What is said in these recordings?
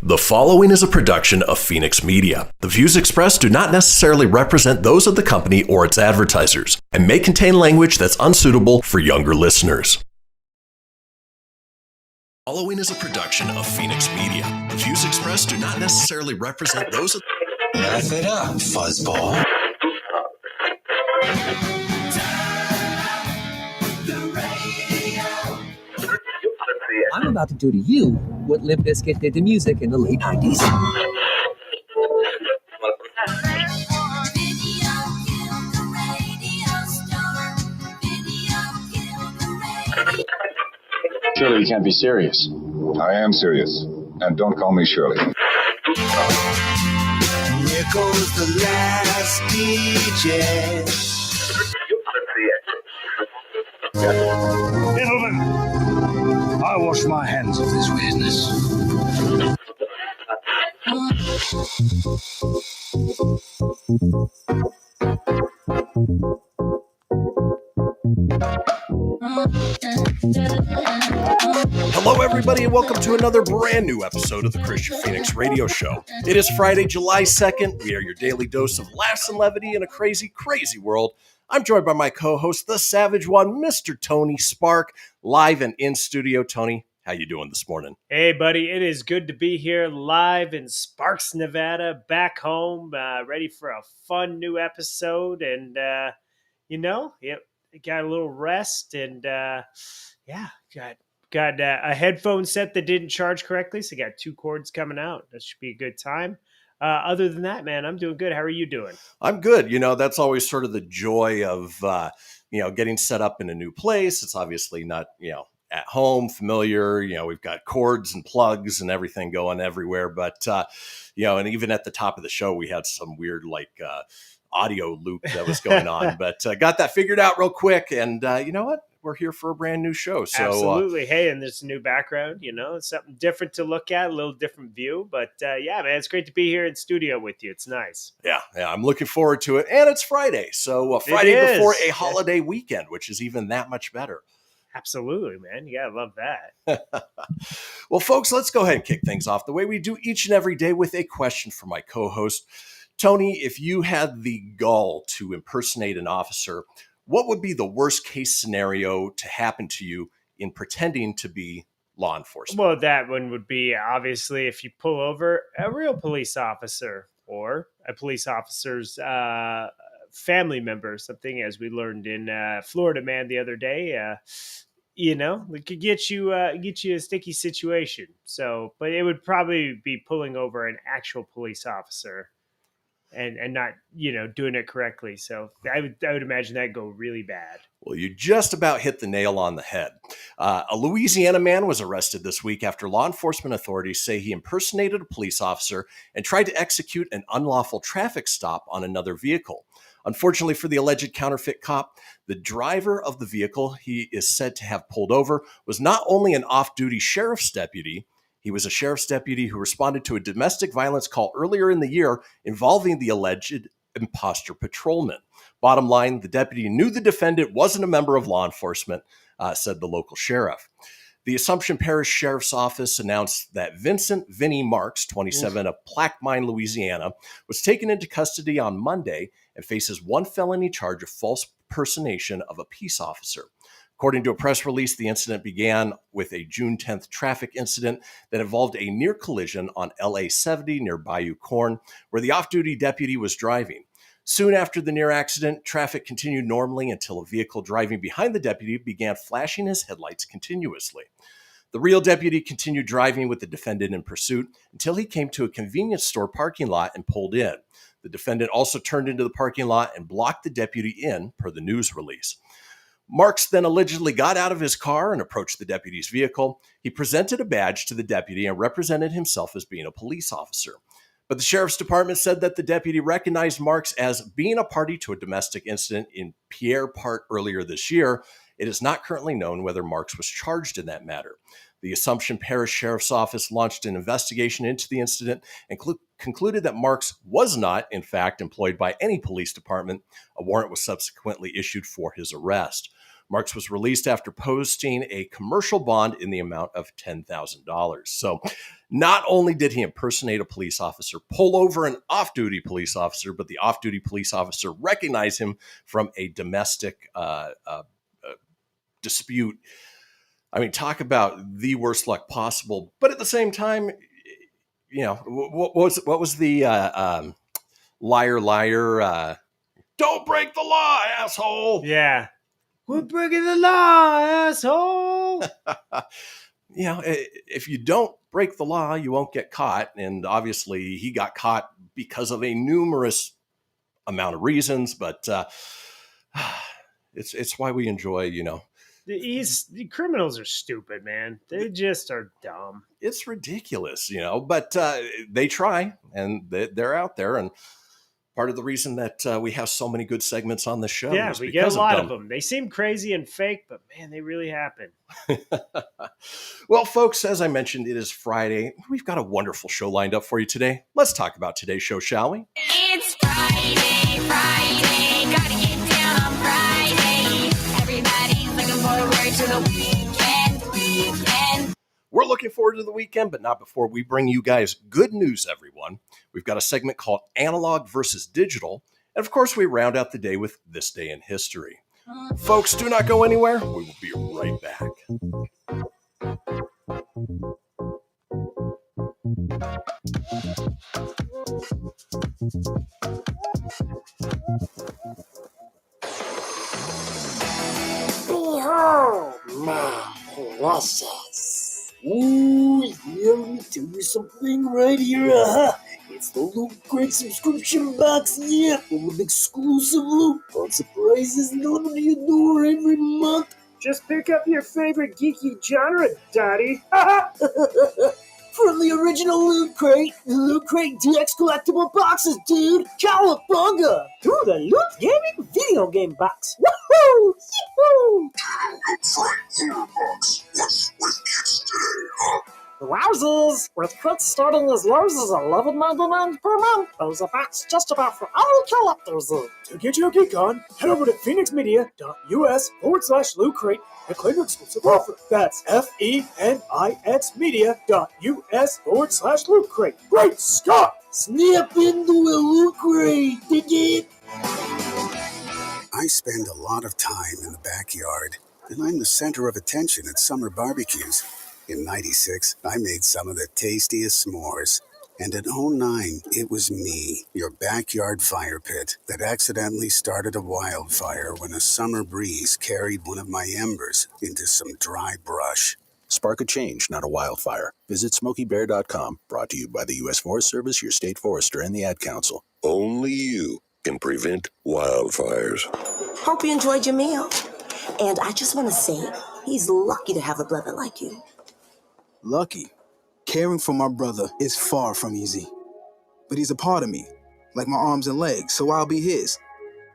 The following is a production of Fenix Media. The views expressed do not necessarily represent those of the company or its advertisers and may contain language that's unsuitable for younger listeners. The following is a production of Fenix Media. The views expressed do not necessarily represent those of... Laugh it up, fuzzball. I'm about to do to you what Limp Bizkit did to music in the late 90s. Surely you can't be serious. I am serious. And don't call me Shirley. Here goes the last DJ. Gentlemen, I wash my hands of this weirdness. Hello, everybody, and welcome to another brand new episode of the Kristian Fenix Radio Show. It is Friday, July 2nd. We are your daily dose of laughs and levity in a crazy, crazy world. I'm joined by my co-host, the Savage One, Mr. Tony Spark, live and in studio. Tony, how you doing this morning? Hey, buddy. It is good to be here live in Sparks, Nevada, back home, ready for a fun new episode. And, got a little rest and, got a headphone set that didn't charge correctly. So got two cords coming out. That should be a good time. Other than that, man, I'm doing good. How are you doing? I'm good. You know, that's always sort of the joy of, getting set up in a new place. It's obviously not, at home, familiar. We've got cords and plugs and everything going everywhere. But, and even at the top of the show, we had some weird, audio loop that was going on. But got that figured out real quick. And you know what? We're here for a brand new show. So absolutely. Hey, and there's a new background, it's something different to look at, a little different view. But man, it's great to be here in studio with you. It's nice. Yeah, I'm looking forward to it. And it's Friday. So Friday before a holiday weekend, which is even that much better. Absolutely, man. You gotta love that. Well, folks, let's go ahead and kick things off the way we do each and every day with a question from my co-host. Tony, if you had the gall to impersonate an officer, what would be the worst case scenario to happen to you in pretending to be law enforcement? Well, that one would be obviously if you pull over a real police officer or a police officer's family member, something as we learned in Florida Man the other day. It could get you a sticky situation. So, but it would probably be pulling over an actual police officer. And not, doing it correctly. So I would imagine that'd go really bad. Well, you just about hit the nail on the head. A Louisiana man was arrested this week after law enforcement authorities say he impersonated a police officer and tried to execute an unlawful traffic stop on another vehicle. Unfortunately for the alleged counterfeit cop, the driver of the vehicle he is said to have pulled over was not only an off-duty sheriff's deputy. He was a sheriff's deputy who responded to a domestic violence call earlier in the year involving the alleged imposter patrolman. Bottom line, the deputy knew the defendant wasn't a member of law enforcement, said the local sheriff. The Assumption Parish Sheriff's Office announced that Vincent Vinnie Marks, 27, of Plaquemine, Louisiana, was taken into custody on Monday and faces one felony charge of false impersonation of a peace officer. According to a press release, the incident began with a June 10th traffic incident that involved a near collision on LA 70 near Bayou Corn, where the off-duty deputy was driving. Soon after the near accident, traffic continued normally until a vehicle driving behind the deputy began flashing his headlights continuously. The real deputy continued driving with the defendant in pursuit until he came to a convenience store parking lot and pulled in. The defendant also turned into the parking lot and blocked the deputy in, per the news release. Marks then allegedly got out of his car and approached the deputy's vehicle. He presented a badge to the deputy and represented himself as being a police officer. But the sheriff's department said that the deputy recognized Marks as being a party to a domestic incident in Pierre Part earlier this year. It is not currently known whether Marks was charged in that matter. The Assumption Parish Sheriff's Office launched an investigation into the incident and concluded that Marks was not, in fact, employed by any police department. A warrant was subsequently issued for his arrest. Marks was released after posting a commercial bond in the amount of $10,000. So not only did he impersonate a police officer, pull over an off-duty police officer, but the off-duty police officer recognized him from a domestic dispute. I mean, talk about the worst luck possible. But at the same time, what was the liar, don't break the law, asshole. Yeah. We're breaking the law, asshole. If you don't break the law, you won't get caught. And obviously he got caught because of a numerous amount of reasons, but it's why we enjoy, The criminals are stupid, man. They just are dumb. It's ridiculous, but they try, and they're out there. And part of the reason that we have so many good segments on the show. Yeah, is we get a because lot of them. They seem crazy and fake, but man, they really happen. Well, folks, as I mentioned, it is Friday. We've got a wonderful show lined up for you today. Let's talk about today's show, shall we? It's Friday, gotta get down on Friday. Everybody's looking forward to the weekend. We're looking forward to the weekend, but not before we bring you guys good news, everyone. We've got a segment called Analog versus Digital. And of course, we round out the day with This Day in History. Folks, do not go anywhere. We will be right back. Behold my process. Ooh, yeah, let me tell you something right here. It's the Loot Crate subscription box, yeah, full of exclusive loot, fun surprises delivered to your door every month. Just pick up your favorite geeky genre, Daddy. From the original Loot Crate, the Loot Crate DX collectible boxes, dude. Cowabunga! To the Loot Gaming video game box. Woohoo! Yee-hoo! Wowzers! With crits starting as low as $11.99 per month, there's a box just about for all collectors. To get your geek on, head over to phoenixmedia.us/Loot Crate and claim your exclusive offer. That's FENIXmedia.us/Loot Crate. Great Scott! Snap into a Loot Crate, dig it? I spend a lot of time in the backyard, and I'm the center of attention at summer barbecues. In '96, I made some of the tastiest s'mores. And in '09, it was me, your backyard fire pit, that accidentally started a wildfire when a summer breeze carried one of my embers into some dry brush. Spark a change, not a wildfire. Visit SmokeyBear.com, brought to you by the U.S. Forest Service, your state forester, and the Ad Council. Only you can prevent wildfires. Hope you enjoyed your meal. And I just want to say, he's lucky to have a brother like you. Lucky? Caring for my brother is far from easy. But he's a part of me, like my arms and legs, so I'll be his.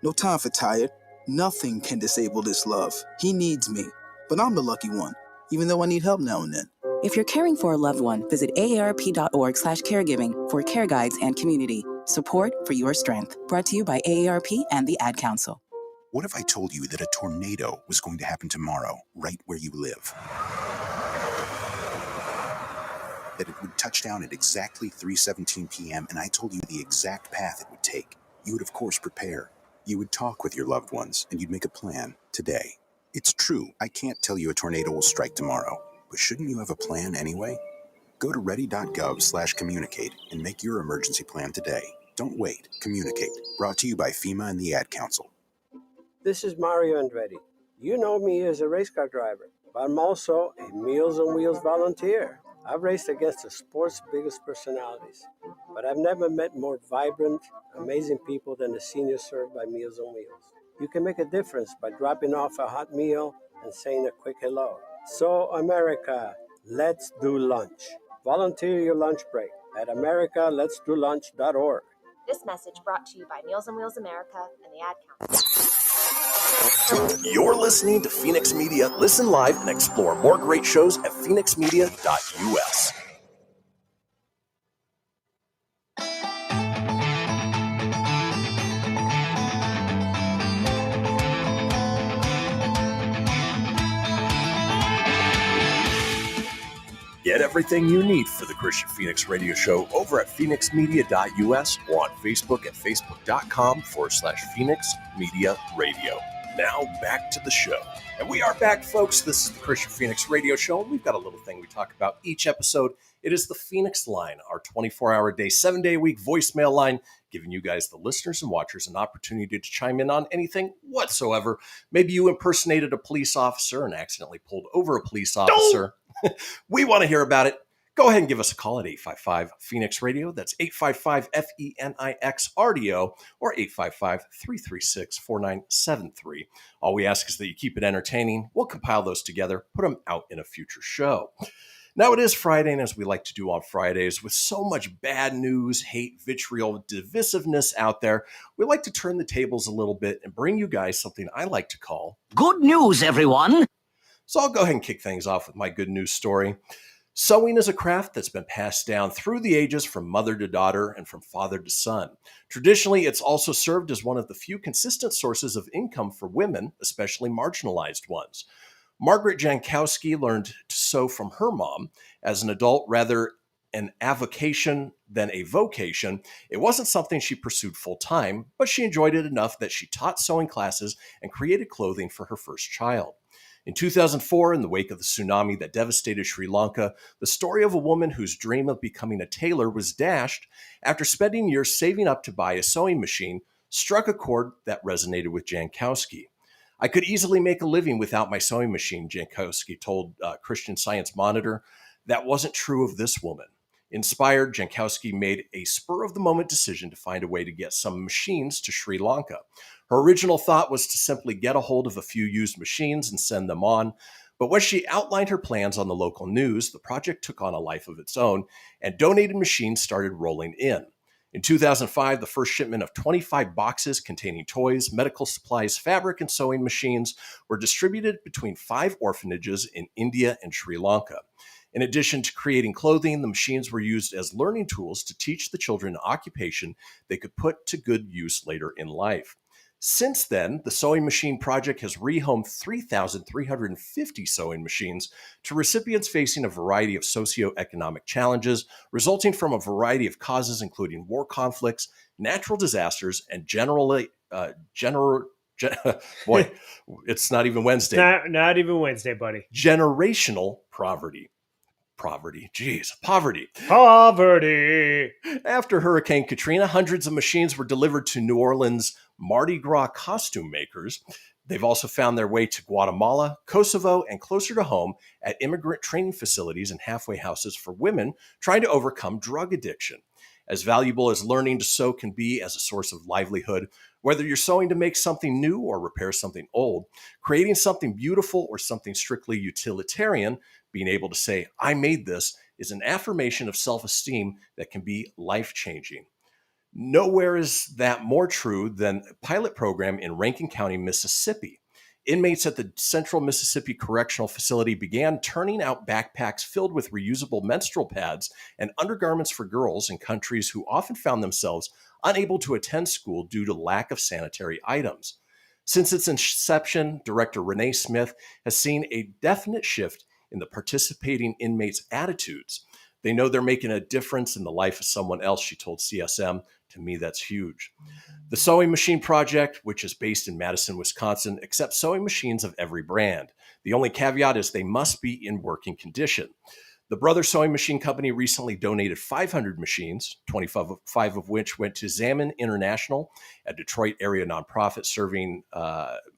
No time for tired. Nothing can disable this love. He needs me, but I'm the lucky one, even though I need help now and then. If you're caring for a loved one, visit aarp.org/caregiving for care guides and community. Support for your strength. Brought to you by AARP and the Ad Council. What if I told you that a tornado was going to happen tomorrow, right where you live? That it would touch down at exactly 3:17 p.m., and I told you the exact path it would take. You would, of course, prepare. You would talk with your loved ones, and you'd make a plan today. It's true, I can't tell you a tornado will strike tomorrow, but shouldn't you have a plan anyway? Go to ready.gov/communicate and make your emergency plan today. Don't wait. Communicate. Brought to you by FEMA and the Ad Council. This is Mario Andretti. You know me as a race car driver, but I'm also a Meals on Wheels volunteer. I've raced against the sport's biggest personalities, but I've never met more vibrant, amazing people than the seniors served by Meals on Wheels. You can make a difference by dropping off a hot meal and saying a quick hello. So, America, let's do lunch. Volunteer your lunch break at americaletsdolunch.org. This message brought to you by Meals on Wheels America and the Ad Council. You're listening to Fenix Media. Listen live and explore more great shows at phoenixmedia.us. Get everything you need for the Kristian Fenix Radio Show over at phoenixmedia.us or on Facebook at facebook.com/Fenix Media Radio. Now back to the show. And we are back, folks. This is the Kristian Fenix Radio Show, and we've got a little thing we talk about each episode. It is the Fenix Line, our 24-hour-a-day, 7-day-a-week voicemail line, giving you guys, the listeners and watchers, an opportunity to chime in on anything whatsoever. Maybe you impersonated a police officer and accidentally pulled over a police officer. We want to hear about it. Go ahead and give us a call at 855-FENIX-RADIO. That's 855-FENIX-RDO or 855-336-4973. All we ask is that you keep it entertaining. We'll compile those together, put them out in a future show. Now, it is Friday, and as we like to do on Fridays, with so much bad news, hate, vitriol, divisiveness out there, we like to turn the tables a little bit and bring you guys something I like to call Good News, everyone! So I'll go ahead and kick things off with my good news story. Sewing is a craft that's been passed down through the ages from mother to daughter and from father to son. Traditionally, it's also served as one of the few consistent sources of income for women, especially marginalized ones. Margaret Jankowski learned to sew from her mom. As an adult, rather an avocation than a vocation, it wasn't something she pursued full-time, but she enjoyed it enough that she taught sewing classes and created clothing for her first child. In 2004, in the wake of the tsunami that devastated Sri Lanka, the story of a woman whose dream of becoming a tailor was dashed after spending years saving up to buy a sewing machine, struck a chord that resonated with Jankowski. I could easily make a living without my sewing machine, Jankowski told Christian Science Monitor. That wasn't true of this woman. Inspired, Jankowski made a spur-of-the-moment decision to find a way to get some machines to Sri Lanka. Her original thought was to simply get a hold of a few used machines and send them on. But when she outlined her plans on the local news, the project took on a life of its own, and donated machines started rolling in. In 2005, the first shipment of 25 boxes containing toys, medical supplies, fabric, and sewing machines were distributed between 5 orphanages in India and Sri Lanka. In addition to creating clothing, the machines were used as learning tools to teach the children an occupation they could put to good use later in life. Since then, the Sewing Machine Project has rehomed 3,350 sewing machines to recipients facing a variety of socioeconomic challenges, resulting from a variety of causes, including war conflicts, natural disasters, and boy, it's not even Wednesday. Not even Wednesday, buddy. Generational poverty. Poverty. After Hurricane Katrina, hundreds of machines were delivered to New Orleans Mardi Gras costume makers. They've also found their way to Guatemala, Kosovo, and closer to home at immigrant training facilities and halfway houses for women trying to overcome drug addiction. As valuable as learning to sew can be as a source of livelihood, whether you're sewing to make something new or repair something old, creating something beautiful or something strictly utilitarian, being able to say, I made this, is an affirmation of self-esteem that can be life-changing. Nowhere is that more true than a pilot program in Rankin County, Mississippi. Inmates at the Central Mississippi Correctional Facility began turning out backpacks filled with reusable menstrual pads and undergarments for girls in countries who often found themselves unable to attend school due to lack of sanitary items. Since its inception, Director Renee Smith has seen a definite shift in the participating inmates' attitudes. They know they're making a difference in the life of someone else, she told CSM. To me, that's huge. The Sewing Machine Project, which is based in Madison, Wisconsin, accepts sewing machines of every brand. The only caveat is they must be in working condition. The Brother Sewing Machine Company recently donated 500 machines, 25 of which went to Zaman International, a Detroit area nonprofit serving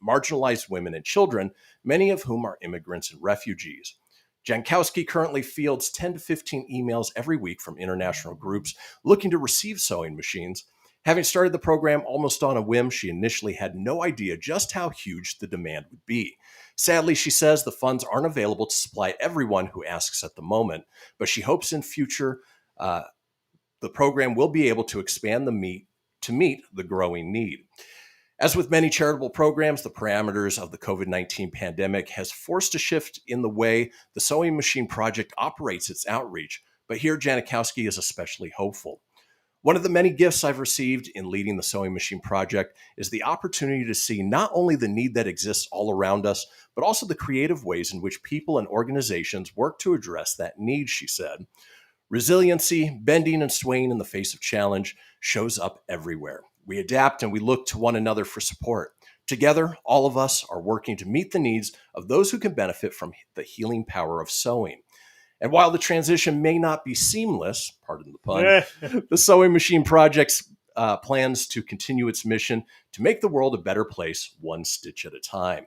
marginalized women and children, many of whom are immigrants and refugees. Jankowski currently fields 10 to 15 emails every week from international groups looking to receive sewing machines. Having started the program almost on a whim, she initially had no idea just how huge the demand would be. Sadly, she says the funds aren't available to supply everyone who asks at the moment, but she hopes in future the program will be able to expand to meet the growing need. As with many charitable programs, the parameters of the COVID-19 pandemic has forced a shift in the way the Sewing Machine Project operates its outreach, but here Jankowski is especially hopeful. One of the many gifts I've received in leading the sewing machine project is the opportunity to see not only the need that exists all around us, but also the creative ways in which people and organizations work to address that need, she said. Resiliency, bending and swaying in the face of challenge, shows up everywhere. We adapt and we look to one another for support. Together, all of us are working to meet the needs of those who can benefit from the healing power of sewing. And while the transition may not be seamless, pardon the pun, the Sewing Machine Project's plans to continue its mission to make the world a better place, one stitch at a time.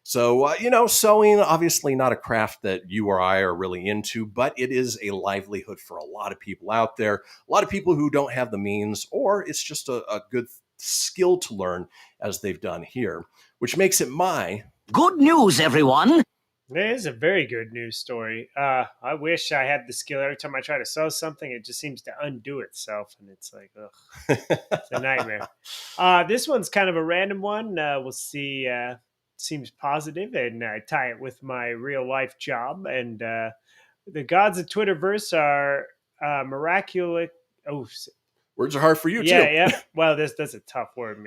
So, sewing, obviously not a craft that you or I are really into, but it is a livelihood for a lot of people out there, a lot of people who don't have the means, or it's just a good skill to learn as they've done here, which makes it my good news, everyone. It is a very good news story. I wish I had the skill. Every time I try to sew something, it just seems to undo itself, and it's like, ugh, it's a nightmare. This one's kind of a random one. We'll see. Seems positive, and I tie it with my real life job. And the gods of Twitterverse are miraculous. Oh, words are hard for you too. Yeah. Well, that's a tough word.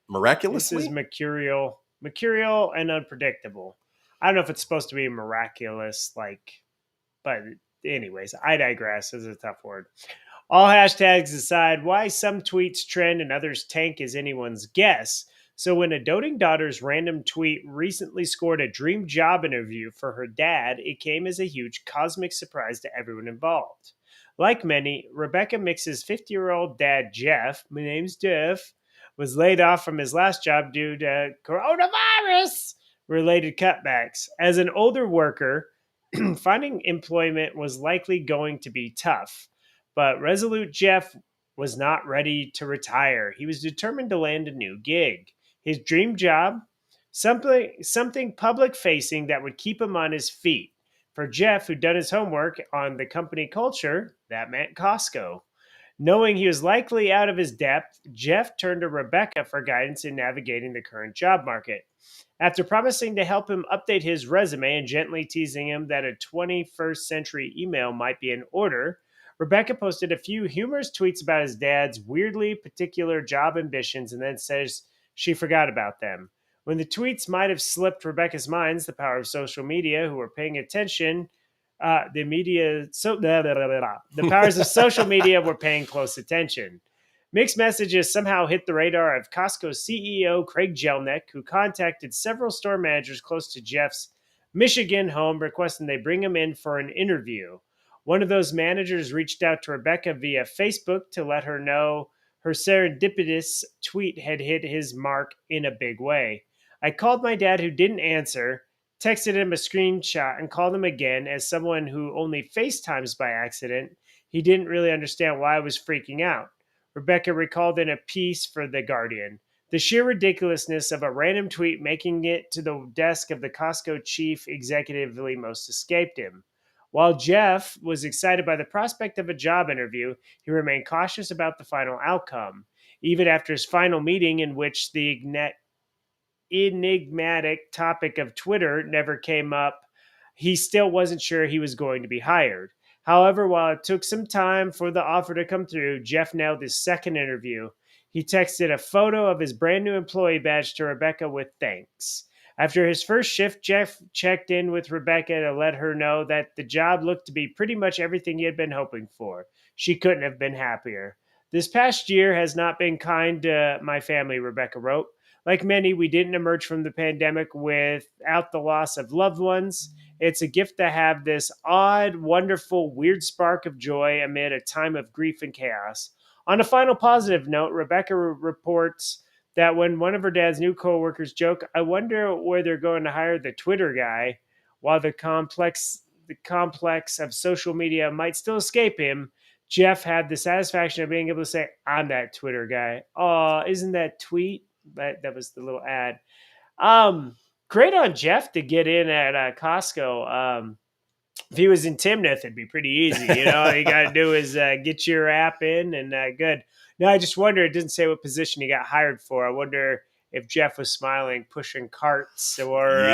Miraculously. This is mercurial and unpredictable. I don't know if it's supposed to be miraculous, but anyways, I digress. It's a tough word. All hashtags aside, why some tweets trend and others tank is anyone's guess. So when a doting daughter's random tweet recently scored a dream job interview for her dad, it came as a huge cosmic surprise to everyone involved. Like many, Rebecca Mix's 50-year-old dad, Jeff, my name's Jeff, was laid off from his last job due to coronavirus-related cutbacks. As an older worker, finding employment was likely going to be tough, but resolute Jeff was not ready to retire. He was determined to land a new gig. His dream job, something public-facing that would keep him on his feet. For Jeff, who'd done his homework on the company culture, that meant Costco. Knowing he was likely out of his depth, Jeff turned to Rebecca for guidance in navigating the current job market. After promising to help him update his resume and gently teasing him that a 21st century email might be in order, Rebecca posted a few humorous tweets about his dad's weirdly particular job ambitions and then says she forgot about them. When the tweets might have slipped Rebecca's minds, the power of social media, who were paying attention, the powers of social media were paying close attention. Mixed messages somehow hit the radar of Costco CEO Craig Jelnick, who contacted several store managers close to Jeff's Michigan home, requesting they bring him in for an interview. One of those managers reached out to Rebecca via Facebook to let her know her serendipitous tweet had hit his mark in a big way. I called my dad, who didn't answer, texted him a screenshot, and called him again. As someone who only FaceTimes by accident, he didn't really understand why I was freaking out. Rebecca recalled in a piece for The Guardian. The sheer ridiculousness of a random tweet making it to the desk of the Costco chief executively most escaped him. While Jeff was excited by the prospect of a job interview, he remained cautious about the final outcome. Even after his final meeting, in which the enigmatic topic of Twitter never came up, he still wasn't sure he was going to be hired. However, while it took some time for the offer to come through, Jeff nailed his second interview. He texted a photo of his brand new employee badge to Rebecca with thanks. After his first shift, Jeff checked in with Rebecca to let her know that the job looked to be pretty much everything he had been hoping for. She couldn't have been happier. This past year has not been kind to my family, Rebecca wrote. Like many, we didn't emerge from the pandemic without the loss of loved ones. It's a gift to have this odd, wonderful, weird spark of joy amid a time of grief and chaos. On a final positive note, Rebecca reports that when one of her dad's new coworkers joke, I wonder where they're going to hire the Twitter guy, while the complex of social media might still escape him, Jeff had the satisfaction of being able to say, I'm that Twitter guy. Oh, isn't that tweet? That was the little ad. Great on Jeff to get in at Costco. If he was in Timnath, it'd be pretty easy. You know, all you got to do is get your app in and good. Now, I just wonder, it didn't say what position he got hired for. I wonder if Jeff was smiling, pushing carts or,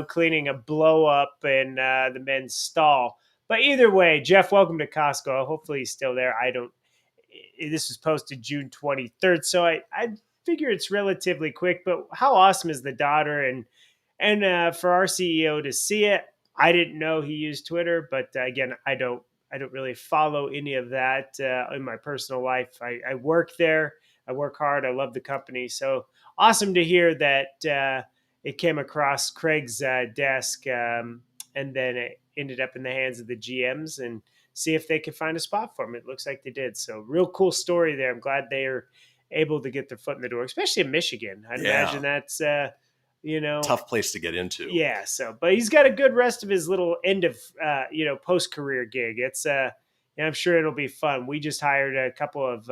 cleaning a blow up in the men's stall. But either way, Jeff, welcome to Costco. Hopefully he's still there. this was posted June 23rd, so I figure it's relatively quick. But how awesome is the daughter, and for our CEO to see it. I didn't know he used Twitter, but again, I don't really follow any of that in my personal life. I work there. I work hard. I love the company. So awesome to hear that it came across Craig's desk, and then it ended up in the hands of the GMs, and see if they could find a spot for him. It looks like they did. So real cool story there. I'm glad they are able to get their foot in the door, especially in Michigan. I'd imagine that's tough place to get into. Yeah. So, but he's got a good rest of his little end of, post-career gig. It's, I'm sure it'll be fun. We just hired a couple of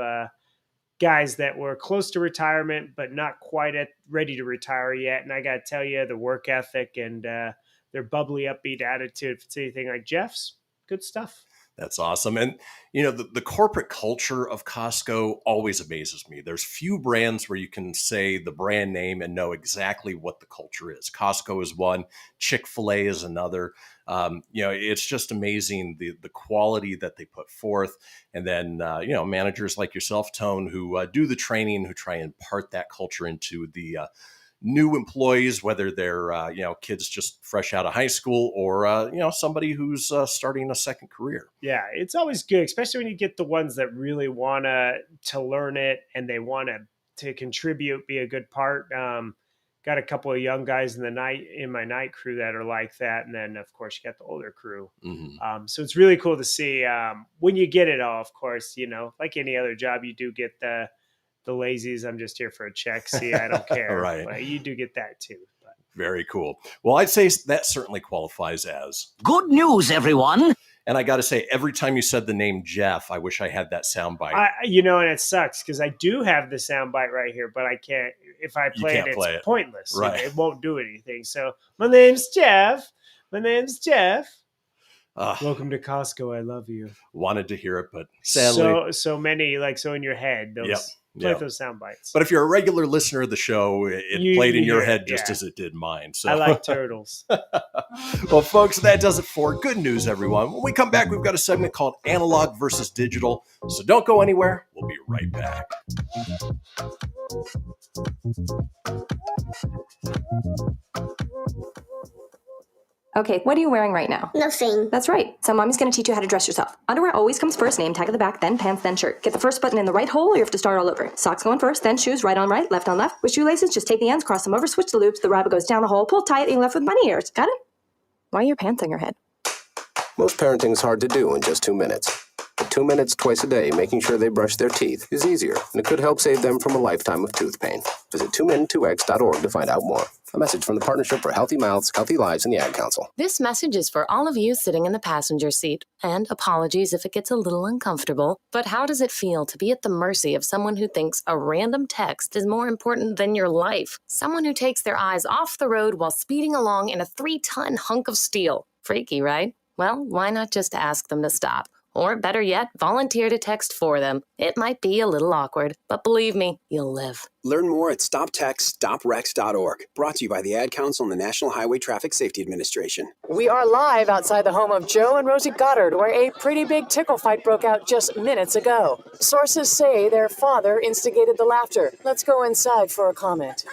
guys that were close to retirement, but not quite ready to retire yet. And I got to tell you, the work ethic and their bubbly, upbeat attitude, if it's anything like Jeff's, good stuff. That's awesome. And, the corporate culture of Costco always amazes me. There's few brands where you can say the brand name and know exactly what the culture is. Costco is one. Chick-fil-A is another. It's just amazing the quality that they put forth. And then, managers like yourself, Tone, who do the training, who try and impart that culture into the new employees, whether they're, kids just fresh out of high school or, somebody who's starting a second career. Yeah, it's always good, especially when you get the ones that really want to learn it and they want to contribute, be a good part. Got a couple of young guys in my night crew that are like that. And then, of course, you got the older crew. Mm-hmm. So it's really cool to see when you get it all, of course, like any other job, you do get the lazies. I'm just here for a check. See, I don't care. Right. But you do get that too. But. Very cool. Well, I'd say that certainly qualifies as good news, everyone. And I got to say, every time you said the name Jeff, I wish I had that soundbite. And it sucks because I do have the soundbite right here, but I can't. If I play it's pointless. Right. It won't do anything. So my name's Jeff. Welcome to Costco. I love you. Wanted to hear it, but sadly, so many in your head. Those sound bites. But if you're a regular listener of the show, it played in your head just as it did mine. So I like turtles. Well, folks, that does it for Good News, everyone. When we come back, we've got a segment called Analog versus Digital. So don't go anywhere. We'll be right back. Okay, what are you wearing right now? Nothing. That's right. So mommy's going to teach you how to dress yourself. Underwear always comes first, name tag at the back, then pants, then shirt. Get the first button in the right hole or you have to start all over. Socks going first, then shoes, right on right, left on left. With shoelaces, just take the ends, cross them over, switch the loops, the rabbit goes down the hole, pull tight, and you're left with bunny ears. Got it? Why are your pants on your head? Most parenting is hard to do in just 2 minutes. But 2 minutes twice a day making sure they brush their teeth is easier, and it could help save them from a lifetime of tooth pain. Visit 2min2x.org to find out more. A message from the Partnership for Healthy Mouths, Healthy Lives, and the Ad Council. This message is for all of you sitting in the passenger seat. And apologies if it gets a little uncomfortable. But how does it feel to be at the mercy of someone who thinks a random text is more important than your life? Someone who takes their eyes off the road while speeding along in a 3-ton hunk of steel. Freaky, right? Well, why not just ask them to stop? Or better yet, volunteer to text for them. It might be a little awkward, but believe me, you'll live. Learn more at stoptextstoprex.org. Brought to you by the Ad Council and the National Highway Traffic Safety Administration. We are live outside the home of Joe and Rosie Goddard, where a pretty big tickle fight broke out just minutes ago. Sources say their father instigated the laughter. Let's go inside for a comment.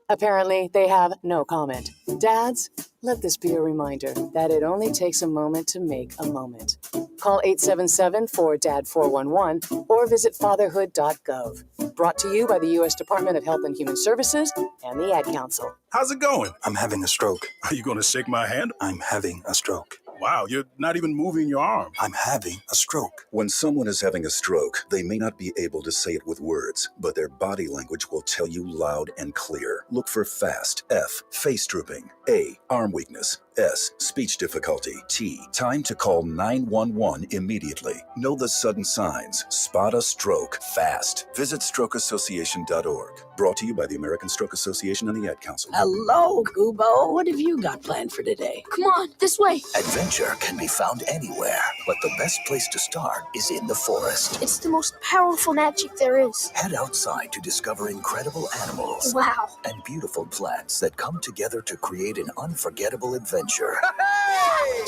Apparently, they have no comment. Dads, let this be a reminder that it only takes a moment to make a moment. Call 877-4DAD-411 or visit fatherhood.gov. Brought to you by the U.S. Department of Health and Human Services and the Ad Council. How's it going? I'm having a stroke. Are you going to shake my hand? I'm having a stroke. Wow, you're not even moving your arm. I'm having a stroke. When someone is having a stroke, they may not be able to say it with words, but their body language will tell you loud and clear. Look for FAST. F, face drooping. A, arm weakness. S, speech difficulty. T, time to call 911 immediately. Know the sudden signs. Spot a stroke fast. Visit strokeassociation.org. Brought to you by the American Stroke Association and the Ad Council. Hello, Kubo. What have you got planned for today? Come on, this way. Adventure can be found anywhere, but the best place to start is in the forest. It's the most powerful magic there is. Head outside to discover incredible animals. Wow. And beautiful plants that come together to create an unforgettable adventure.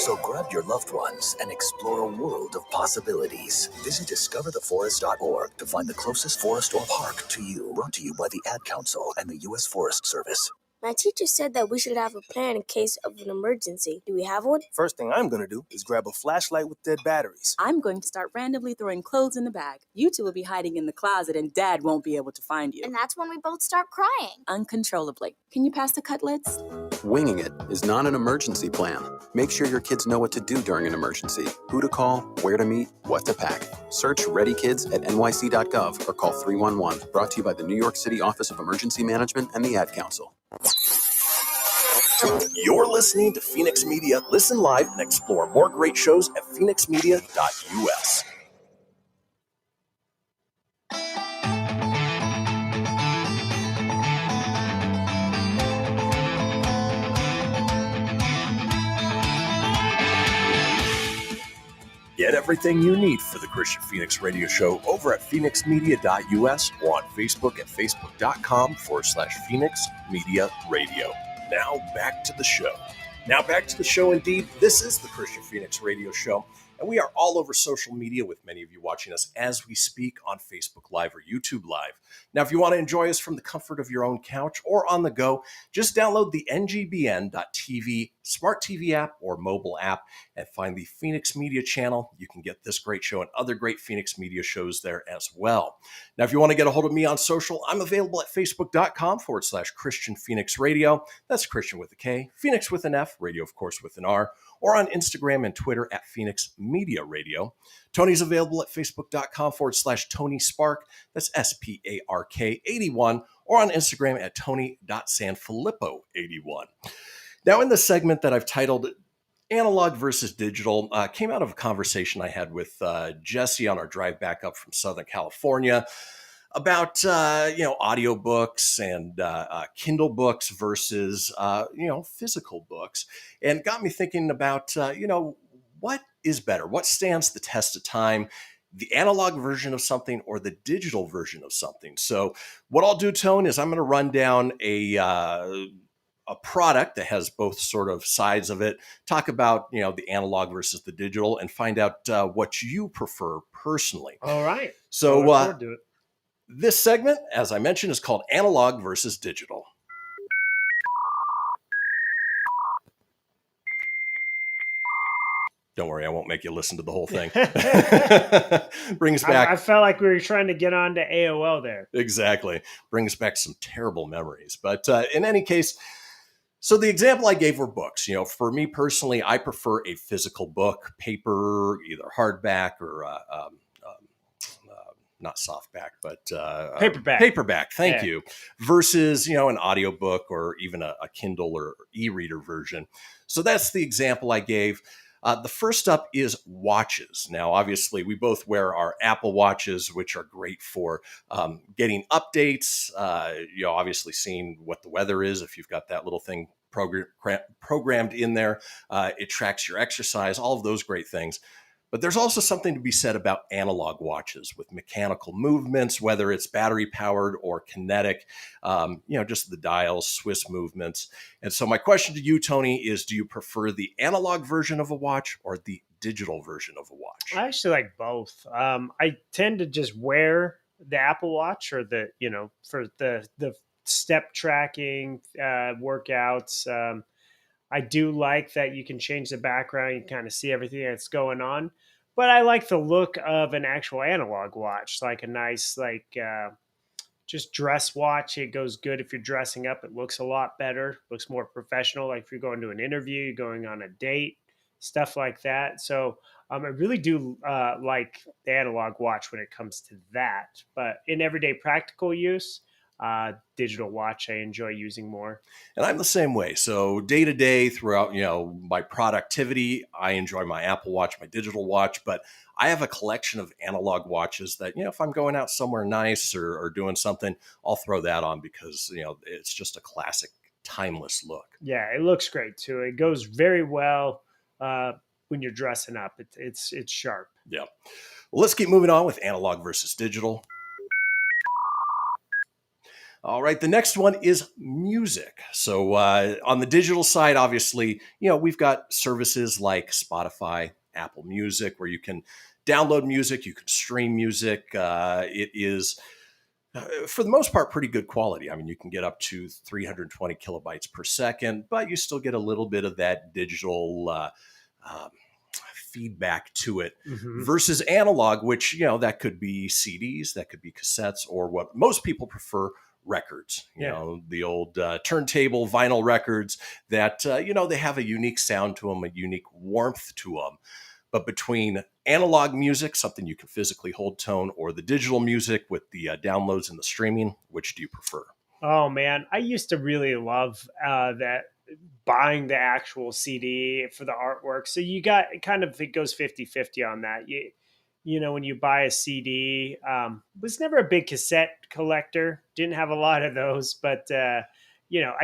So grab your loved ones and explore a world of possibilities. Visit discovertheforest.org to find the closest forest or park to you. Brought to you by the Ad Council and the U.S. Forest Service. My teacher said that we should have a plan in case of an emergency. Do we have one? First thing I'm going to do is grab a flashlight with dead batteries. I'm going to start randomly throwing clothes in the bag. You two will be hiding in the closet and Dad won't be able to find you. And that's when we both start crying. Uncontrollably. Can you pass the cutlets? Winging it is not an emergency plan. Make sure your kids know what to do during an emergency, who to call, where to meet, what to pack. Search Ready Kids at nyc.gov or call 311. Brought to you by the New York City Office of Emergency Management and the Ad Council. You're listening to Fenix Media. Listen live and explore more great shows at phoenixmedia.us. Get everything you need for the Kristian Fenix Radio Show over at phoenixmedia.us or on Facebook at facebook.com/Fenix Media Radio. Now back to the show. Indeed. This is the Kristian Fenix Radio Show, and we are all over social media with many of you watching us as we speak on Facebook Live or YouTube Live. Now, if you want to enjoy us from the comfort of your own couch or on the go, just download the NGBN.TV smart TV app or mobile app and find the Fenix Media channel. You can get this great show and other great Fenix Media shows there as well. Now, if you want to get a hold of me on social, I'm available at facebook.com/Kristian Fenix Radio. That's Kristian with a K, Phoenix with an F, radio, of course, with an R, or on Instagram and Twitter at Fenix Media Radio. Tony's available at facebook.com/Tony Spark. That's SPARK81, or on Instagram at Tony.Sanfilippo81. Now, in the segment that I've titled Analog versus Digital, came out of a conversation I had with Jesse on our drive back up from Southern California about, audiobooks and Kindle books versus, physical books, and got me thinking about, what is better? What stands the test of time? The analog version of something or the digital version of something? So what I'll do, Tone, is I'm going to run down a product that has both sort of sides of it, talk about, the analog versus the digital, and find out what you prefer personally. All right. So this segment, as I mentioned, is called Analog versus Digital. Don't worry, I won't make you listen to the whole thing. Brings back. I felt like we were trying to get on to AOL there. Exactly. Brings back some terrible memories. But in any case, so the example I gave were books. For me personally, I prefer a physical book, paper, either hardback or not softback, but paperback. Paperback, thank you. Versus, an audiobook or even a Kindle or e-reader version. So that's the example I gave. The first up is watches. Now, obviously, we both wear our Apple Watches, which are great for getting updates, obviously seeing what the weather is. If you've got that little thing programmed in there, it tracks your exercise, all of those great things. But there's also something to be said about analog watches with mechanical movements, whether it's battery powered or kinetic, just the dials, Swiss movements. And so my question to you, Tony, is do you prefer the analog version of a watch or the digital version of a watch? I actually like both. I tend to just wear the Apple Watch or for the step tracking workouts. I do like that you can change the background. You can kind of see everything that's going on. But I like the look of an actual analog watch, like a nice, just dress watch. It goes good if you're dressing up. It looks a lot better, looks more professional. Like if you're going to an interview, you're going on a date, stuff like that. So I really do like the analog watch when it comes to that. But in everyday practical use, digital watch I enjoy using more. And I'm the same way. So day to day throughout, my productivity, I enjoy my Apple Watch, my digital watch, but I have a collection of analog watches that, if I'm going out somewhere nice or doing something, I'll throw that on because, it's just a classic, timeless look. Yeah, it looks great too. It goes very well when you're dressing up. It's sharp. Yeah. Well, let's keep moving on with analog versus digital. All right, the next one is music. So on the digital side, obviously, we've got services like Spotify, Apple Music, where you can download music, you can stream music. It is, for the most part, pretty good quality. I mean, you can get up to 320 kilobytes per second, but you still get a little bit of that digital feedback to it versus analog, which, that could be CDs, that could be cassettes, or what most people prefer, records, the old turntable vinyl records that, they have a unique sound to them, a unique warmth to them. But between analog music, something you can physically hold tone, or the digital music with the downloads and the streaming, which do you prefer? Oh, man. I used to really love that buying the actual CD for the artwork. So you got kind of, it goes 50-50 on that. When you buy a CD, was never a big cassette collector. Didn't have a lot of those, but, I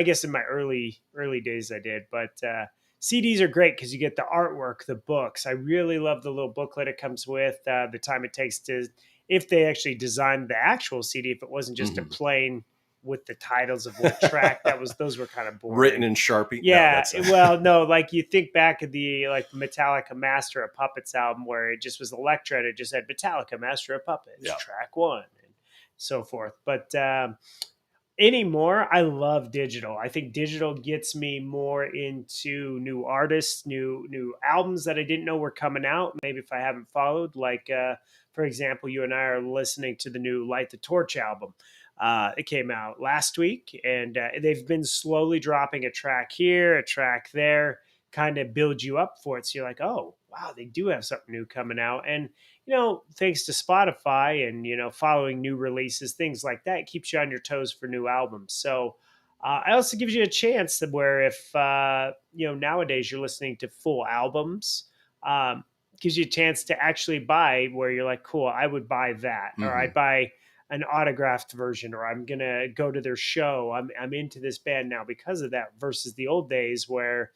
guess in my early days I did. But CDs are great because you get the artwork, the books. I really love the little booklet it comes with, the time it takes if they actually designed the actual CD, if it wasn't just a plain with the titles of what track those were kind of boring. Written in Sharpie. Yeah. No, like you think back of the Metallica Master of Puppets album where it just was Electra and it just said Metallica Master of Puppets, track 1 and so forth. But anymore, I love digital. I think digital gets me more into new artists, new albums that I didn't know were coming out. Maybe if I haven't followed, for example, you and I are listening to the new Light the Torch album. It came out last week, and they've been slowly dropping a track here, a track there, kind of build you up for it. So you're like, oh, wow, they do have something new coming out. And, thanks to Spotify and, following new releases, things like that, it keeps you on your toes for new albums. So it also gives you a chance where if, nowadays you're listening to full albums, gives you a chance to actually buy where you're like, cool, I would buy that, or I'd buy an autographed version, or I'm going to go to their show. I'm into this band now because of that, versus the old days where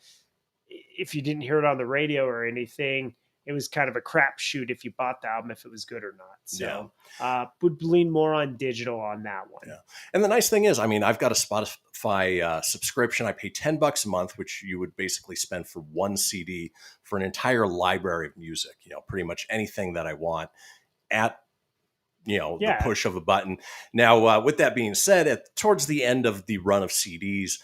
if you didn't hear it on the radio or anything, it was kind of a crapshoot if you bought the album, if it was good or not. So would lean more on digital on that one. Yeah. And the nice thing is, I've got a Spotify subscription. I pay $10 a month, which you would basically spend for one CD for an entire library of music, pretty much anything that I want at the push of a button. Now, with that being said, towards the end of the run of CDs,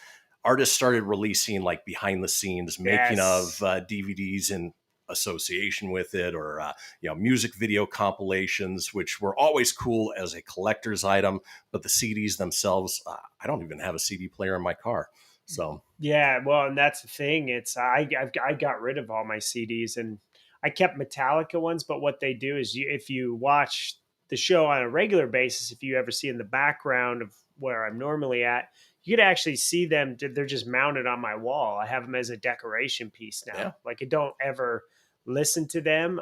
artists started releasing behind the scenes making of DVDs in association with it, or music video compilations, which were always cool as a collector's item. But the CDs themselves, I don't even have a CD player in my car. So and that's the thing. It's I got rid of all my CDs, and I kept Metallica ones. But what they do is, if you watch the show on a regular basis, if you ever see in the background of where I'm normally at, you could actually see them. They're just mounted on my wall. I have them as a decoration piece now. Yeah. I don't ever listen to them.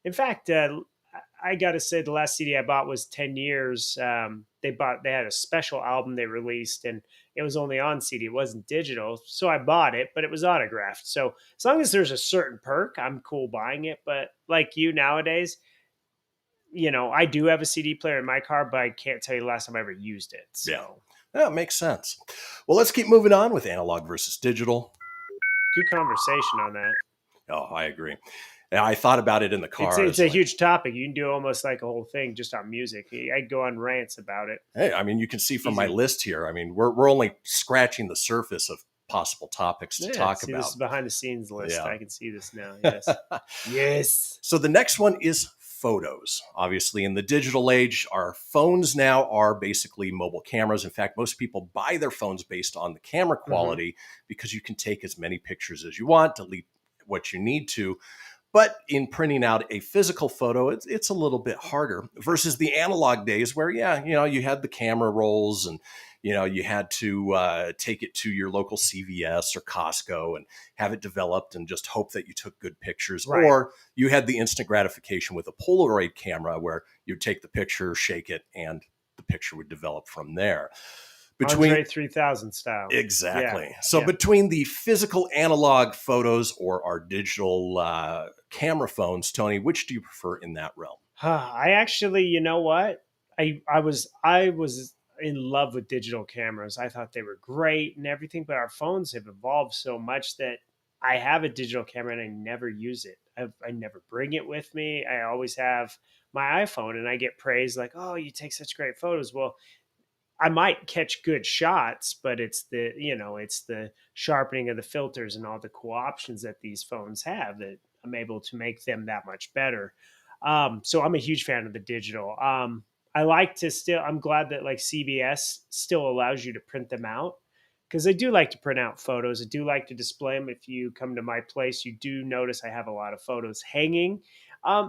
In fact, I got to say the last CD I bought was 10 years. They had a special album they released, and it was only on CD. It wasn't digital. So I bought it, but it was autographed. So as long as there's a certain perk, I'm cool buying it. But like you nowadays, I do have a CD player in my car, but I can't tell you the last time I ever used it. So. Yeah, it makes sense. Well, let's keep moving on with analog versus digital. Good conversation on that. Oh, I agree. Yeah, I thought about it in the car. It's a huge topic. You can do almost like a whole thing just on music. I'd go on rants about it. Hey, you can see from my list here. We're only scratching the surface of possible topics to talk about. This is behind the scenes list. Yeah. I can see this now. Yes. Yes. So the next one is photos. Obviously, in the digital age, our phones now are basically mobile cameras. In fact, most people buy their phones based on the camera quality because you can take as many pictures as you want, delete what you need to. But in printing out a physical photo, it's a little bit harder versus the analog days where, you had the camera rolls and, you had to take it to your local CVS or Costco and have it developed and just hope that you took good pictures. Right. Or you had the instant gratification with a Polaroid camera where you'd take the picture, shake it, and the picture would develop from there. Andre 3000 style. Exactly. Yeah. So between the physical analog photos or our digital camera phones, Tony, which do you prefer in that realm? I actually, you know what? I was in love with digital cameras. I thought they were great and everything, but our phones have evolved so much that I have a digital camera and I never use it. I never bring it with me. I always have my iPhone, and I get praised like, "Oh, you take such great photos." Well, I might catch good shots, but it's the sharpening of the filters and all the cool options that these phones have that I'm able to make them that much better. So I'm a huge fan of the digital. I'm glad that like CBS still allows you to print them out, because I do like to print out photos. I do like to display them. If you come to my place, you do notice I have a lot of photos hanging.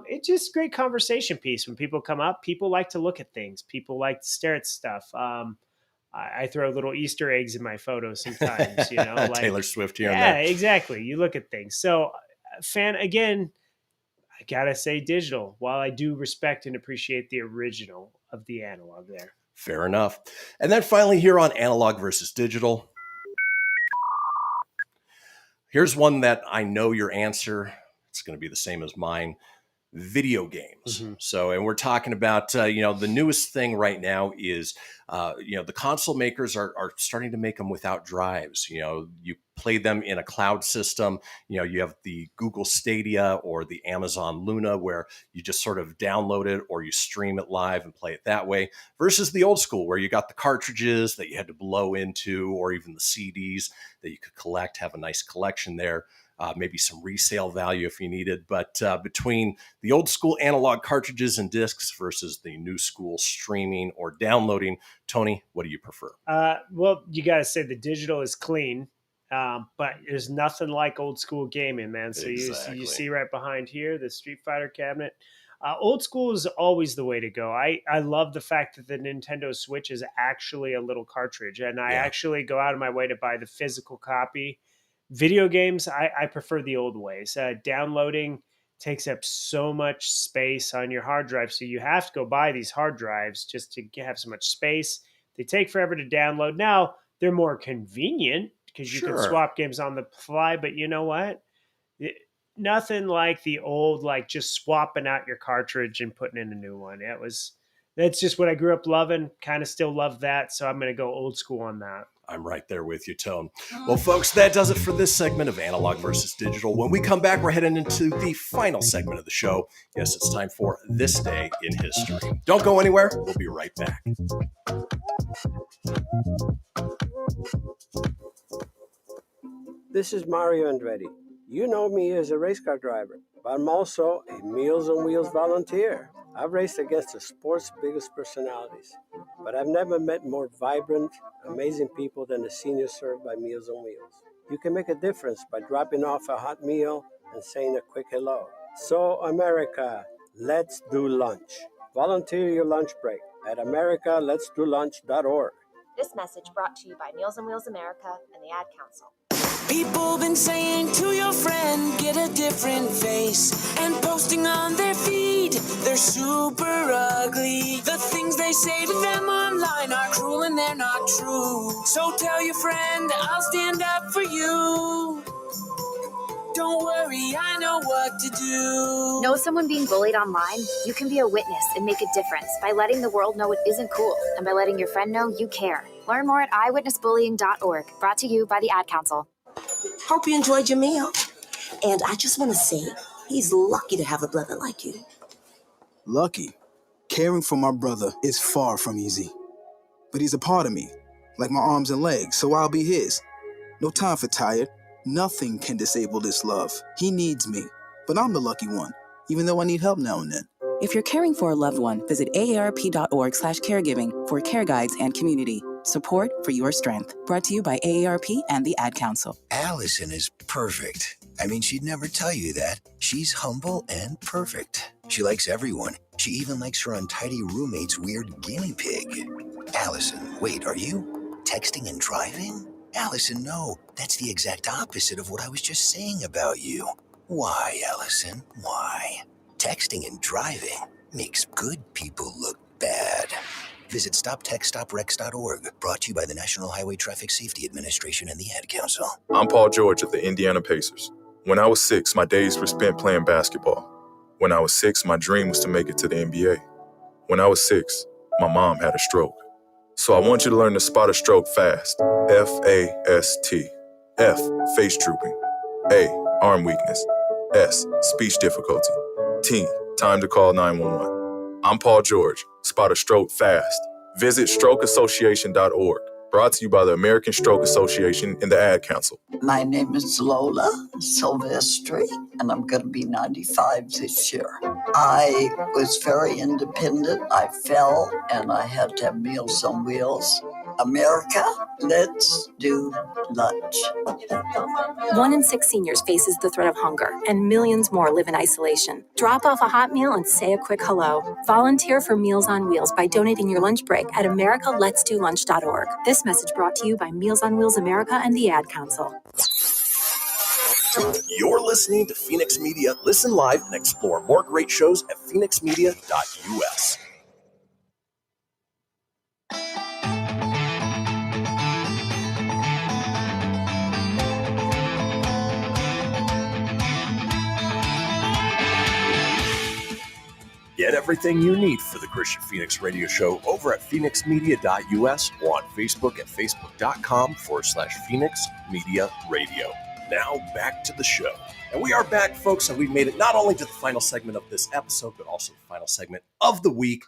It's just a great conversation piece. When people come up, people like to look at things. People like to stare at stuff. I throw little Easter eggs in my photos sometimes, like Taylor Swift here and yeah, there. exactly. You look at things. So again, I gotta say digital, while I do respect and appreciate the original of the analog there. Fair enough. And then finally here on Analog versus Digital, here's one that I know your answer. It's going to be the same as mine. Video games. Mm-hmm. So, and we're talking about, the newest thing right now is, the console makers are starting to make them without drives. You play them in a cloud system. You have the Google Stadia or the Amazon Luna, where you just sort of download it or you stream it live and play it that way, versus the old school where you got the cartridges that you had to blow into, or even the CDs that you could collect, have a nice collection there. Maybe some resale value if you needed. But between the old school analog cartridges and discs versus the new school streaming or downloading, Tony, what do you prefer? Well, you got to say the digital is clean, but there's nothing like old school gaming, man. So Exactly. you see right behind here, the Street Fighter cabinet. Old school is always the way to go. I love the fact that the Nintendo Switch is actually a little cartridge, and I actually go out of my way to buy the physical copy. Video games, I prefer the old ways. Downloading takes up so much space on your hard drive, so you have to go buy these hard drives just to have so much space. They take forever to download. Now, they're more convenient because you can swap games on the fly, but you know what? Nothing like the old, like just swapping out your cartridge and putting in a new one. That's just what I grew up loving, kind of still love that, so I'm going to go old school on that. I'm right there with you, Tone. Well, folks, that does it for this segment of Analog versus Digital. When we come back, we're heading into the final segment of the show. Yes, it's time for This Day in History. Don't go anywhere. We'll be right back. This is Mario Andretti. You know me as a race car driver, but I'm also a Meals on Wheels volunteer. I've raced against the sport's biggest personalities, but I've never met more vibrant, amazing people than the seniors served by Meals on Wheels. You can make a difference by dropping off a hot meal and saying a quick hello. So, America, let's do lunch. Volunteer your lunch break at americaletsdolunch.org. This message brought to you by Meals on Wheels America and the Ad Council. People been saying to your friend, get a different face, and posting on their feed, they're super ugly. The things they say to them online are cruel and they're not true. So tell your friend, I'll stand up for you. Don't worry, I know what to do. Know someone being bullied online? You can be a witness and make a difference by letting the world know it isn't cool and by letting your friend know you care. Learn more at eyewitnessbullying.org. Brought to you by the Ad Council. Hope you enjoyed your meal. And I just want to say, he's lucky to have a brother like you. Lucky? Caring for my brother is far from easy. But he's a part of me, like my arms and legs, so I'll be his. No time for tired. Nothing can disable this love. He needs me, but I'm the lucky one, even though I need help now and then. If you're caring for a loved one, visit aarp.org/caregiving for care guides and community. Support for your strength. Brought to you by AARP and the Ad Council. Allison is perfect. I mean, she'd never tell you that. She's humble and perfect. She likes everyone. She even likes her untidy roommate's weird guinea pig. Allison, wait, are you texting and driving? Allison, no. That's the exact opposite of what I was just saying about you. Why, Allison? Why? Texting and driving makes good people look bad. Visit StopTextStopWrecks.org. Brought to you by the National Highway Traffic Safety Administration and the Ad Council. I'm Paul George of the Indiana Pacers. When I was 6, my days were spent playing basketball. When I was 6, my dream was to make it to the NBA. When I was 6, my mom had a stroke. So I want you to learn to spot a stroke fast. F-A-S-T. F, face drooping. A, arm weakness. S, speech difficulty. T, time to call 911. I'm Paul George. Spot a stroke fast. Visit strokeassociation.org. Brought to you by the American Stroke Association and the Ad Council. My name is Lola Silvestri, and I'm going to be 95 this year. I was very independent. I fell, and I had to have Meals on Wheels. America, let's do lunch. 1 in 6 seniors faces the threat of hunger, and millions more live in isolation. Drop off a hot meal and say a quick hello. Volunteer for Meals on Wheels by donating your lunch break at americaletsdolunch.org. This message brought to you by Meals on Wheels America and the Ad Council. You're listening to Fenix Media. Listen live and explore more great shows at phoenixmedia.us. Get everything you need for the Kristian Fenix radio show over at phoenixmedia.us or on Facebook at facebook.com/Fenix Media Radio. Now back to the show. And we are back, folks, and we've made it not only to the final segment of this episode, but also the final segment of the week.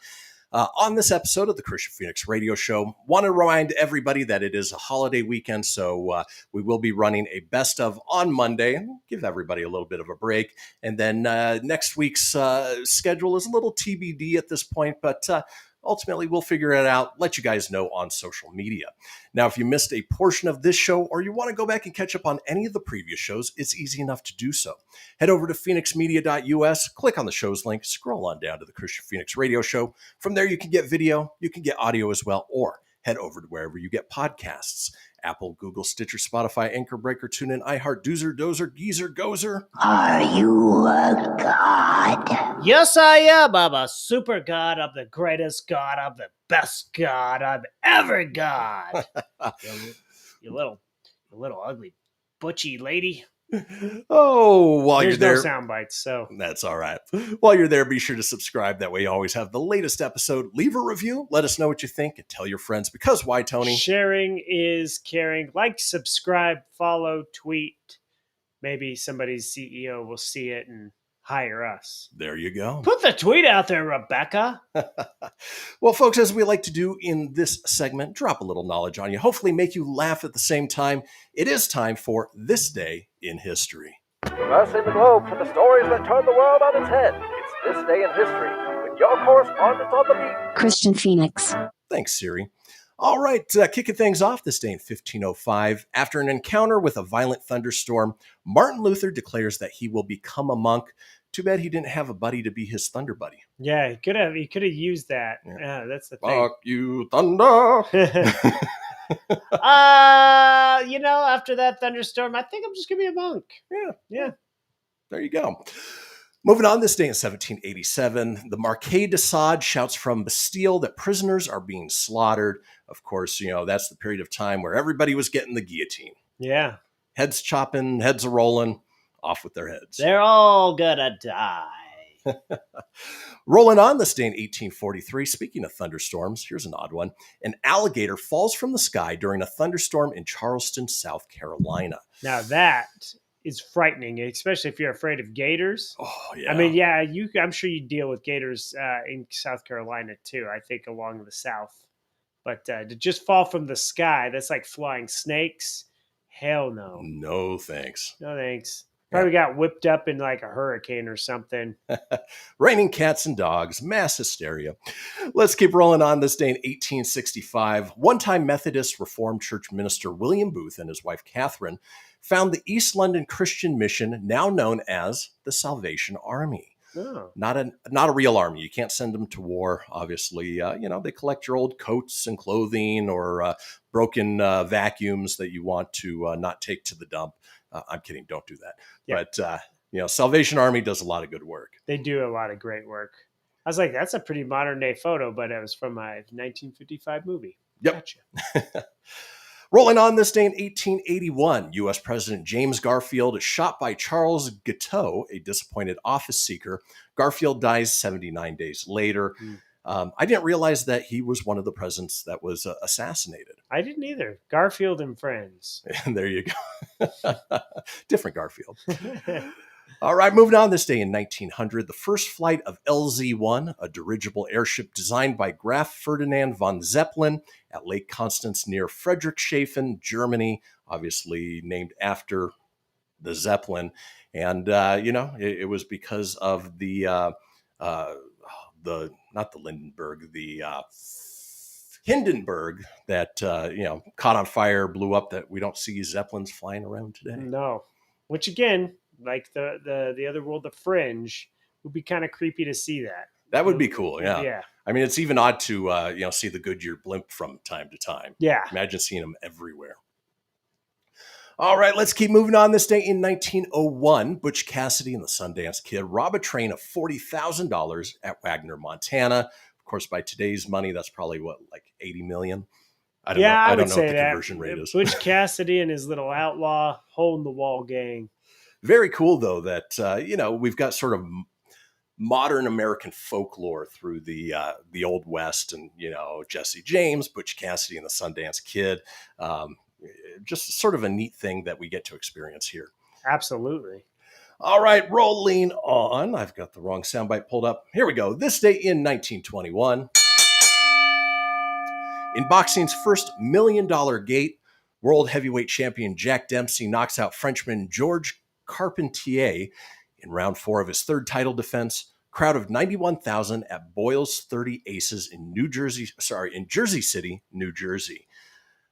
On this episode of the Kristian Fenix radio show, want to remind everybody that it is a holiday weekend, so we will be running a best of on Monday, give everybody a little bit of a break. And then next week's schedule is a little TBD at this point, but ultimately we'll figure it out, let you guys know on social media. Now, if you missed a portion of this show or you want to go back and catch up on any of the previous shows, it's easy enough to do so. Head over to phoenixmedia.us, click on the show's link, scroll on down to the Kristian Fenix radio show. From there, you can get video, you can get audio as well, or head over to wherever you get podcasts. Apple, Google, Stitcher, Spotify, Anchor, Breaker, TuneIn, iHeart, Doozer, Dozer, Geezer, Gozer. Are you a god? Yes, I am. I'm a super god. I'm the greatest god. I'm the best god I've ever got. you little ugly butchy lady. Oh, while There's you're there, no sound bites, so that's all right. While you're there, be sure to subscribe. That way you always have the latest episode. Leave a review. Let us know what you think and tell your friends. Because why, Tony? Sharing is caring. Like, subscribe, follow, tweet. Maybe somebody's CEO will see it and hire us. There you go. Put the tweet out there, Rebecca. Well, folks, as we like to do in this segment, drop a little knowledge on you. Hopefully make you laugh at the same time. It is time for This Day in History. Traversing the globe for the stories that turn the world on its head. It's This Day in History with your correspondent on the beat, Kristian Fenix. Thanks, Siri. All right, kicking things off this day in 1505. After an encounter with a violent thunderstorm, Martin Luther declares that he will become a monk. Too bad he didn't have a buddy to be his thunder buddy. Yeah, he could have used that. Yeah, that's the thing. Fuck you, thunder. After that thunderstorm, I think I'm just gonna be a monk. Yeah. There you go. Moving on, this day in 1787, the Marquis de Sade shouts from Bastille that prisoners are being slaughtered. Of course, that's the period of time where everybody was getting the guillotine. Yeah. Heads chopping, heads a rolling, off with their heads. They're all gonna die. Rolling on, this day in 1843, speaking of thunderstorms, here's an odd one. An alligator falls from the sky during a thunderstorm in Charleston, South Carolina. Now that is frightening, especially if you're afraid of gators. Oh, yeah. I mean, yeah, I'm sure you deal with gators in South Carolina too, I think along the South. But to just fall from the sky, that's like flying snakes. Hell no. No thanks. No thanks. Probably got whipped up in like a hurricane or something. Raining cats and dogs, mass hysteria. Let's keep rolling on, this day in 1865. One-time Methodist Reformed Church minister William Booth and his wife Catherine found the East London Christian Mission, now known as the Salvation Army. Oh. Not a real army. You can't send them to war, obviously. They collect your old coats and clothing or broken vacuums that you want to not take to the dump. I'm kidding. Don't do that. Yeah. But, Salvation Army does a lot of good work. They do a lot of great work. I was like, that's a pretty modern day photo, but it was from a 1955 movie. Yep. Gotcha. Rolling on, this day in 1881, U.S. President James Garfield is shot by Charles Guiteau, a disappointed office seeker. Garfield dies 79 days later. I didn't realize that he was one of the presidents that was assassinated. I didn't either. Garfield and Friends. And there you go. Different Garfield. All right, moving on. This day in 1900, the first flight of LZ-1, a dirigible airship designed by Graf Ferdinand von Zeppelin at Lake Constance near Friedrichshafen, Germany, obviously named after the Zeppelin. And, it was because of the not the Lindenberg, the Hindenburg that, caught on fire, blew up, that we don't see Zeppelins flying around today. No. Which, again, like the other world, the Fringe, would be kind of creepy to see that. That would be cool, yeah. Yeah. I mean, it's even odd to, see the Goodyear blimp from time to time. Yeah. Imagine seeing them everywhere. All right, let's keep moving on. This day in 1901, Butch Cassidy and the Sundance Kid rob a train of $40,000 at Wagner, Montana. Of course, by today's money, that's probably like 80 million. I don't know. I don't know what the conversion rate is. Butch Cassidy and his little outlaw holding the wall gang. Very cool, though, that, we've got sort of modern American folklore through the Old West and, Jesse James, Butch Cassidy and the Sundance Kid. Just sort of a neat thing that we get to experience here. Absolutely. All right, rolling on. I've got the wrong soundbite pulled up. Here we go. This day in 1921, in boxing's first $1 million gate, world heavyweight champion Jack Dempsey knocks out Frenchman Georges Carpentier in round 4 of his third title defense. Crowd of 91,000 at Boyle's 30 Aces in Jersey City, New Jersey.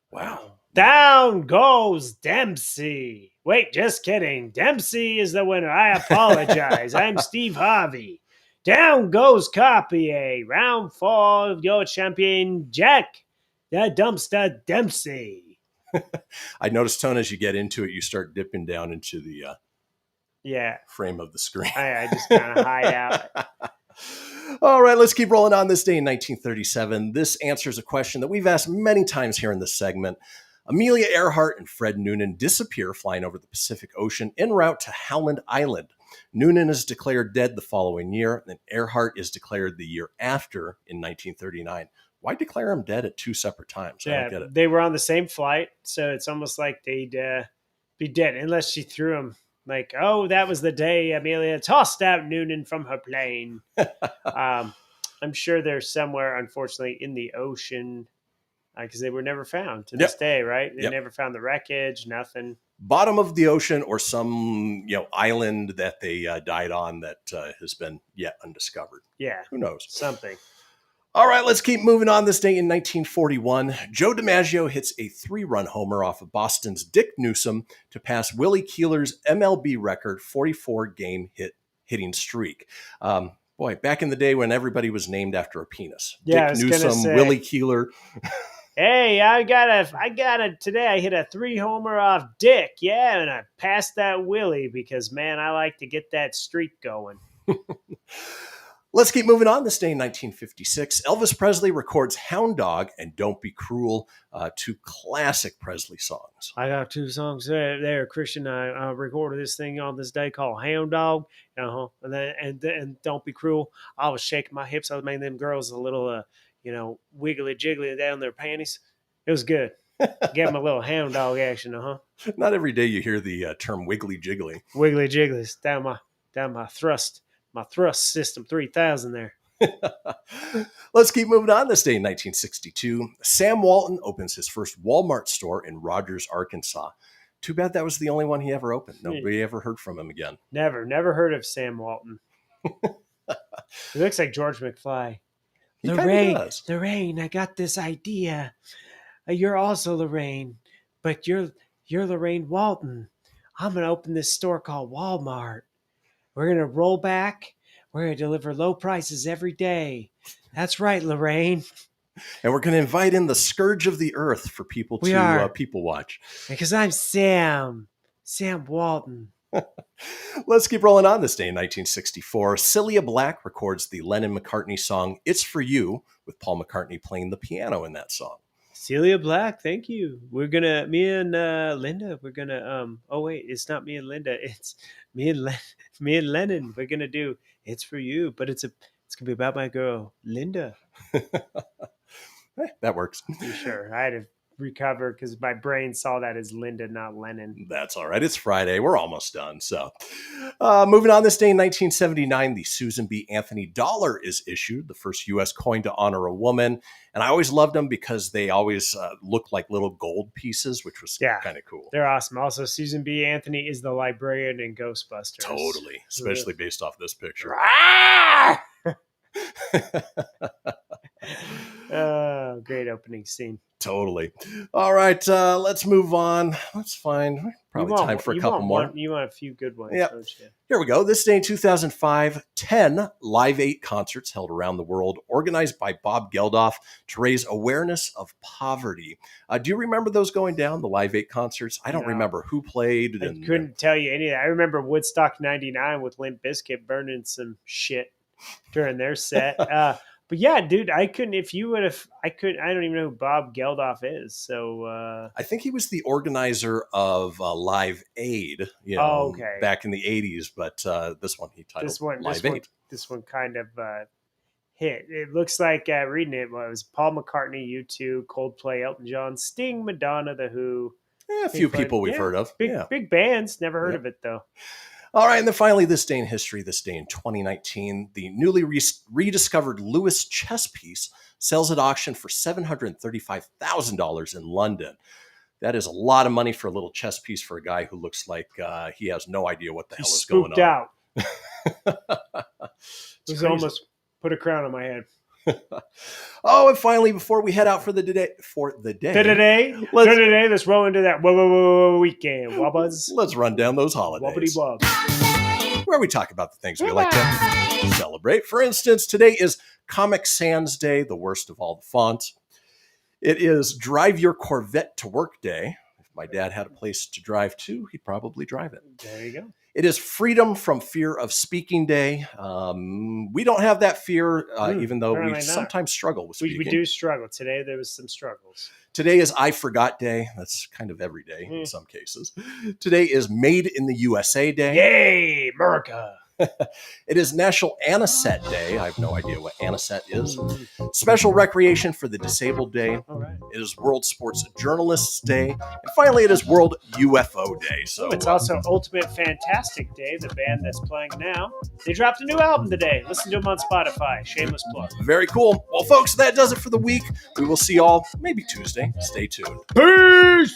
Wow. Down goes Dempsey. Wait, just kidding. Dempsey is the winner. I apologize. I'm Steve Harvey. Down goes Carpentier. Round 4 of your champion, Jack the Dumpster Dempsey. I noticed, Tone, as you get into it, you start dipping down into the frame of the screen. I just kind of hide out. All right, let's keep rolling on. This day in 1937. This answers a question that we've asked many times here in this segment. Amelia Earhart and Fred Noonan disappear flying over the Pacific Ocean en route to Howland Island. Noonan is declared dead the following year, and Earhart is declared the year after in 1939. Why declare him dead at 2 separate times? I don't get it. They were on the same flight, so it's almost like they'd be dead unless she threw him. Like, oh, that was the day Amelia tossed out Noonan from her plane. I'm sure they're somewhere, unfortunately, in the ocean because they were never found to this day, right? They never found the wreckage, nothing. Bottom of the ocean or some island that they died on that has been yet undiscovered. Yeah. Who knows? Something. All right, let's keep moving on. This day in 1941, Joe DiMaggio hits a 3-run homer off of Boston's Dick Newsom to pass Willie Keeler's MLB record 44-game hitting streak. Boy, back in the day when everybody was named after a penis. Yeah, Dick Newsom, Willie Keeler. Hey, I got it today. I hit a 3-homer off Dick. Yeah, and I passed that Willie because, man, I like to get that streak going. Let's keep moving on. This day in 1956, Elvis Presley records Hound Dog and Don't Be Cruel, 2 classic Presley songs. I got 2 songs there, Christian. I recorded this thing on this day called Hound Dog, and Don't Be Cruel. I was shaking my hips. I was making them girls a little, wiggly jiggly down their panties. It was good. Gave them a little hound dog action, Not every day you hear the term wiggly jiggly. Wiggly jigglies down my thrust. My thrust system 3000 there. Let's keep moving on. This day in 1962, Sam Walton opens his first Walmart store in Rogers, Arkansas. Too bad that was the only one he ever opened. Nobody ever heard from him again. Never heard of Sam Walton. He looks like George McFly. He does. Lorraine, I got this idea. You're also Lorraine, but you're Lorraine Walton. I'm going to open this store called Walmart. We're going to roll back. We're going to deliver low prices every day. That's right, Lorraine. And we're going to invite in the scourge of the earth for people to people watch. Because I'm Sam Walton. Let's keep rolling on. This day in 1964, Celia Black records the Lennon-McCartney song It's For You, with Paul McCartney playing the piano in that song. Celia Black, thank you. Me and Linda, we're going to, it's not me and Linda. It's me and Lennon. We're going to do It's For You, but it's It's going to be about my girl, Linda. That works. Sure. I had to recover because my brain saw that as Linda, not Lennon. That's all right. It's Friday. We're almost done. So moving on, this day in 1979, the Susan B. Anthony dollar is issued, the first U.S. coin to honor a woman. And I always loved them because they always looked like little gold pieces, which was kind of cool. They're awesome. Also, Susan B. Anthony is the librarian in Ghostbusters. Totally. Especially based off this picture. Great opening scene. Totally. All right, let's move on. Let's find probably time for a couple more. You want a few good ones, don't you? Here we go. This day in 2005, 10 Live 8 concerts held around the world, organized by Bob Geldof to raise awareness of poverty. Do you remember those going down, the Live 8 concerts? I don't remember who played. I couldn't tell you any of that. I remember Woodstock 99 with Limp Bizkit burning some shit during their set. But yeah, dude, I couldn't. If you would have, I couldn't. I don't even know who Bob Geldof is. So I think he was the organizer of Live Aid. Back in the '80s. But this one he titled Live Aid. This one kind of hit. It looks like reading it was Paul McCartney, U2, Coldplay, Elton John, Sting, Madonna, The Who. A few people we've heard of. Big bands. Never heard of it though. All right, and then finally, this day in history, this day in 2019, the newly rediscovered Lewis chess piece sells at auction for $735,000 in London. That is a lot of money for a little chess piece for a guy who looks like he has no idea what the hell is going on. Out. It almost put a crown on my head. Oh, and finally, before we head out for the day, let's roll into that weekend. Wabas. Let's run down those holidays. Where we talk about the things we like to celebrate. For instance, today is Comic Sans Day, the worst of all the fonts. It is Drive Your Corvette to Work Day. If my dad had a place to drive to, he'd probably drive it. There you go. It is Freedom from Fear of Speaking Day. We don't have that fear, even though we sometimes struggle with speaking. We do struggle. Today, there was some struggles. Today is I Forgot Day. That's kind of every day in some cases. Today is Made in the USA Day. Yay, America. It is National Anisette Day. I have no idea what anisette is. Special Recreation for the Disabled Day. All right. It is World Sports Journalists Day. And finally, it is World UFO Day. So it's also Ultimate Fantastic Day, the band that's playing now. They dropped a new album today. Listen to them on Spotify. Shameless plug. Very cool. Well, folks, that does it for the week. We will see y'all maybe Tuesday. Stay tuned. Peace!